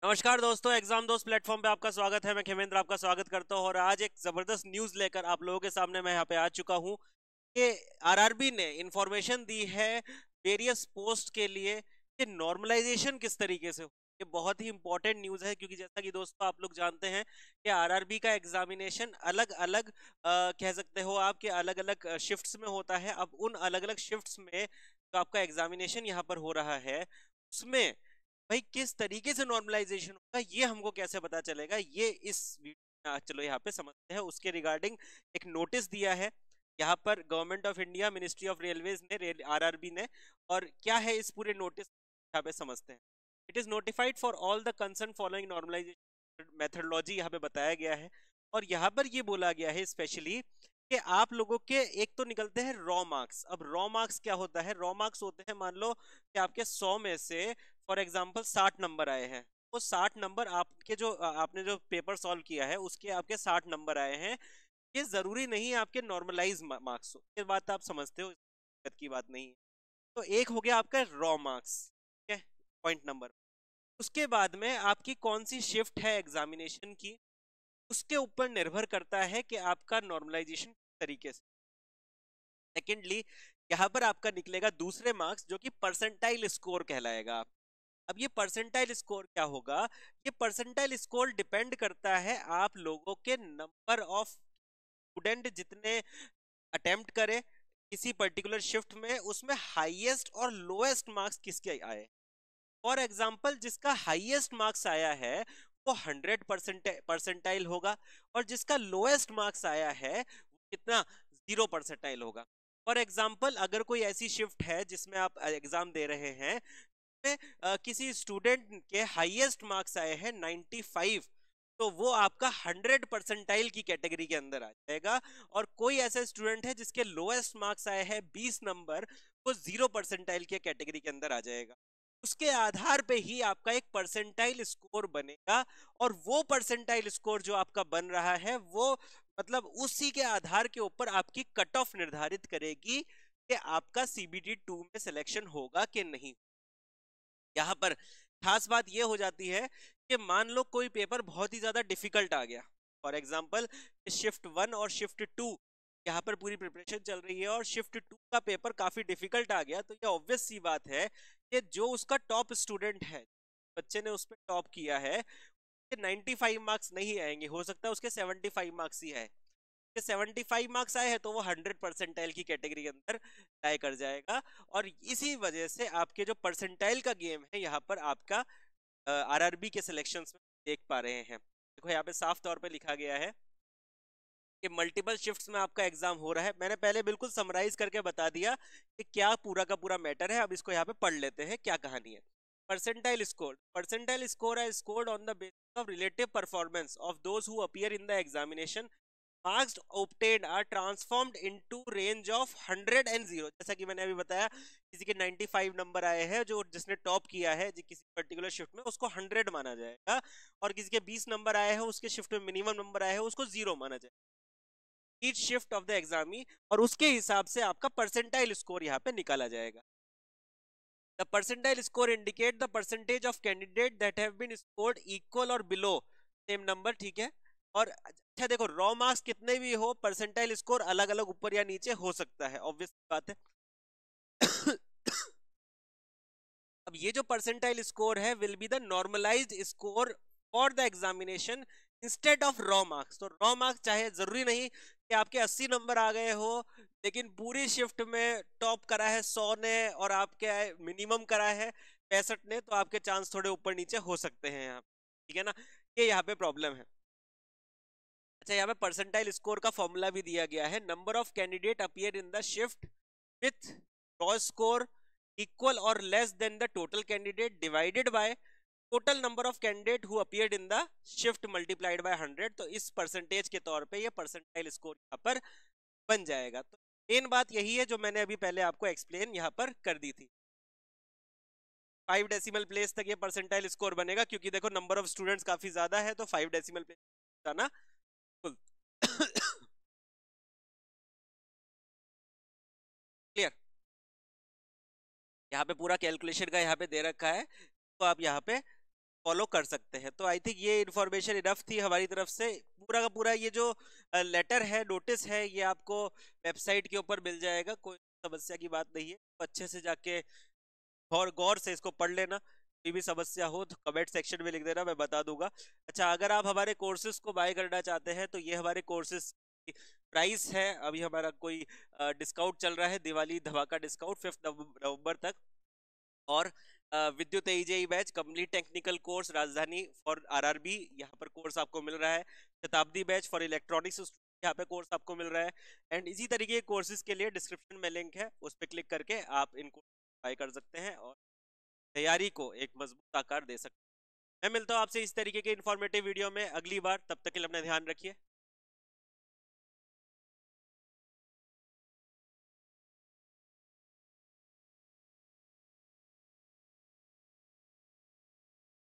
नमस्कार दोस्तों, एग्जाम दोस्त प्लेटफॉर्म पे आपका स्वागत है। मैं खेमेंद्र आपका स्वागत करता हूं और आज एक जबरदस्त न्यूज लेकर आप लोगों के सामने मैं यहाँ पे आ चुका हूं कि आरआरबी ने इंफॉर्मेशन दी है वेरियस पोस्ट के लिए कि नॉर्मलाइजेशन किस तरीके से हो। ये बहुत ही इंपॉर्टेंट न्यूज है क्योंकि जैसा कि दोस्तों आप लोग जानते हैं कि आरआरबी का एग्जामिनेशन अलग अलग कह सकते हो आप कि अलग अलग शिफ्ट्स में होता है। अब उन अलग अलग शिफ्ट्स में जो आपका एग्जामिनेशन यहाँ पर हो रहा है उसमें भाई किस तरीके से नॉर्मलाइजेशन होगा ये हमको कैसे पता चलेगा, ये इस वीडियो में चलो यहाँ पे समझते हैं। उसके रिगार्डिंग एक नोटिस दिया है यहाँ पर government of India, ministry of railways ने, आरआरबी ने। और क्या है इस पूरे नोटिस, यहाँ पे समझते हैं। It is notified for all the concern following normalization methodology, यहाँ पे बताया गया है। और यहाँ पर ये बोला गया है स्पेशली कि आप लोगों के एक तो निकलते हैं रॉ मार्क्स। अब रॉ मार्क्स क्या होता है? रॉ मार्क्स होते हैं, मान लो कि आपके 100 में से फॉर एग्जाम्पल 60 नंबर आए हैं। वो 60 नंबर आपके जो आपने जो पेपर सॉल्व किया है उसके आपके 60 नंबर आए हैं। ये जरूरी नहीं है आपके नॉर्मलाइज मार्क्स हो, ये बात आप समझते हो, दिक्कत की बात नहीं है। तो एक हो गया आपका रॉ मार्क्स, ठीक है, पॉइंट नंबर। उसके बाद में आपकी कौन सी शिफ्ट है एग्जामिनेशन की, उसके ऊपर निर्भर करता है कि आपका नॉर्मलाइजेशन किस तरीके से। सेकेंडली, यहाँ पर आपका निकलेगा दूसरे मार्क्स जो कि परसेंटाइल स्कोर कहलाएगा। अब ये परसेंटाइल स्कोर क्या होगा? ये परसेंटाइल स्कोर डिपेंड करता है आप लोगों के नंबर ऑफ स्टूडेंट जितने अटेम्प्ट करे किसी पर्टिकुलर शिफ्ट में, उसमें हाईएस्ट और लोएस्ट मार्क्स किसके आए। फॉर एग्जाम्पल, जिसका हाईएस्ट मार्क्स आया है वो 100 परसेंटाइल होगा और जिसका लोएस्ट मार्क्स आया है वो कितना, 0 परसेंटाइल होगा। फॉर एग्जाम्पल, अगर कोई ऐसी शिफ्ट है जिसमें आप एग्जाम दे रहे हैं में किसी स्टूडेंट के हाईएस्ट मार्क्स आए हैं 95, तो वो आपका 100 परसेंटाइल की कैटेगरी के अंदर आ जाएगा। और कोई ऐसा स्टूडेंट है जिसके लोएस्ट मार्क्स आए हैं 20 नंबर, वो 0 परसेंटाइल के कैटेगरी के अंदर आ जाएगा। उसके आधार पे ही आपका एक परसेंटाइल स्कोर बनेगा। और वो परसेंटाइल स्कोर जो आपका बन रहा है वो मतलब उसी के आधार के ऊपर आपकी कट ऑफ निर्धारित करेगी कि आपका सीबीटी 2 में सिलेक्शन होगा कि नहीं। यहाँ पर खास बात ये हो जाती है कि मान लो कोई पेपर बहुत ही ज्यादा डिफिकल्ट आ गया। फॉर एग्जाम्पल, शिफ्ट 1 और शिफ्ट 2 यहाँ पर पूरी प्रिपरेशन चल रही है और शिफ्ट 2 का पेपर काफी डिफिकल्ट आ गया, तो ये ऑब्वियस सी बात है कि जो उसका टॉप स्टूडेंट है, बच्चे ने उस पर टॉप किया है, उसके 95 मार्क्स नहीं आएंगे, हो सकता है उसके 75 मार्क्स ही आए। 75 मार्क्स आए हैं तो वो 100 परसेंटाइल की कैटेगरी के अंदर टाई कर जाएगा। और इसी वजह से आपके जो परसेंटाइल का गेम है यहाँ पर आपका आरआरबी के सिलेक्शंस में देख पा रहे हैं। देखो यहाँ पे साफ तौर पे लिखा गया है कि मल्टीपल शिफ्ट्स में आपका एग्जाम हो रहा है। मैंने पहले बिल्कुल समराइज करके बता दिया कि क्या पूरा का पूरा मैटर है। अब इसको यहाँ पे पढ़ लेते हैं क्या कहानी है। परसेंटाइल स्कोर है scored on the basis of relative performance of those who appear in the examination. Marks obtained are transformed into range of 100 and 0। जैसा कि मैंने अभी बताया, किसी के 95 नंबर आए हैं, जो जिसने टॉप किया है जो किसी पर्टिकुलर शिफ्ट में, उसको 100 माना जाएगा। और किसी के 20 नंबर आए हैं, उसके शिफ्ट में मिनिमम नंबर आए हैं, उसको 0 माना जाएगा each shift of the examinee. और उसके हिसाब से आपका परसेंटाइल स्कोर यहाँ पे निकाला जाएगा। The percentile score indicate the percentage of candidate that have been scored equal or below same number, ठीक है। और अच्छा देखो, रॉ मार्क्स कितने भी हो, परसेंटाइल स्कोर अलग अलग ऊपर या नीचे हो सकता है, ऑब्वियस बात है। अब ये जो परसेंटाइल स्कोर है will be the normalized score for the examination instead of raw marks. तो रॉ मार्क्स चाहे जरूरी नहीं कि आपके 80 नंबर आ गए हो, लेकिन पूरी शिफ्ट में टॉप करा है 100 ने और आपके मिनिमम करा है 65 ने, तो आपके चांस थोड़े ऊपर नीचे हो सकते हैं यहाँ, ठीक है ना। ये यहाँ पे प्रॉब्लम है। अच्छा, यहाँ पे परसेंटाइल स्कोर का फॉर्मूला भी दिया गया है। Number of candidate appear in the shift with raw score equal और less than the total candidate divided by total number of candidate who appeared in the shift multiplied by 100। तो इस percentage के तौर पे ये परसेंटाइल स्कोर यहाँ पर बन जाएगा। तो मेन बात यही है जो मैंने अभी पहले आपको एक्सप्लेन यहाँ पर कर दी थी। 5 डेसिमल प्लेस तक ये परसेंटाइल स्कोर बनेगा, क्योंकि देखो नंबर ऑफ स्टूडेंट्स काफी ज्यादा है, तो 5 डेसिमल प्लेस जाना फुल। क्लियर? यहाँ पे पूरा कैलकुलेशन का यहाँ पे दे रखा है, तो आप यहाँ पे फॉलो कर सकते हैं। तो आई थिंक ये इन्फॉर्मेशन इनफ थी हमारी तरफ से। पूरा का पूरा ये जो लेटर है, नोटिस है, ये आपको वेबसाइट के ऊपर मिल जाएगा, कोई समस्या की बात नहीं है। तो अच्छे से जाके और गौर से इसको पढ़ लेना। कोई भी समस्या हो तो कमेंट सेक्शन में लिख देना, मैं बता दूंगा। अच्छा, अगर आप हमारे कोर्सेज को बाय करना चाहते हैं तो ये हमारे कोर्सेज प्राइस है। अभी हमारा कोई डिस्काउंट चल रहा है, दिवाली धमाका डिस्काउंट 5 नवंबर तक। और विद्युत एईजेई बैच कंप्लीट टेक्निकल कोर्स राजधानी फॉर आरआरबी, यहाँ पर कोर्स आपको मिल रहा है। शताब्दी बैच फॉर इलेक्ट्रॉनिक्स, यहाँ पे कोर्स आपको मिल रहा है। एंड इसी तरीके के कोर्सेज के लिए डिस्क्रिप्शन में लिंक है, उस पर क्लिक करके आप इनको बाय कर सकते हैं और तैयारी को एक मजबूत आकार दे सकते हैं। मैं मिलता हूँ आपसे इस तरीके के इन्फॉर्मेटिव वीडियो में अगली बार। तब तक के लिए अपना ध्यान रखिए।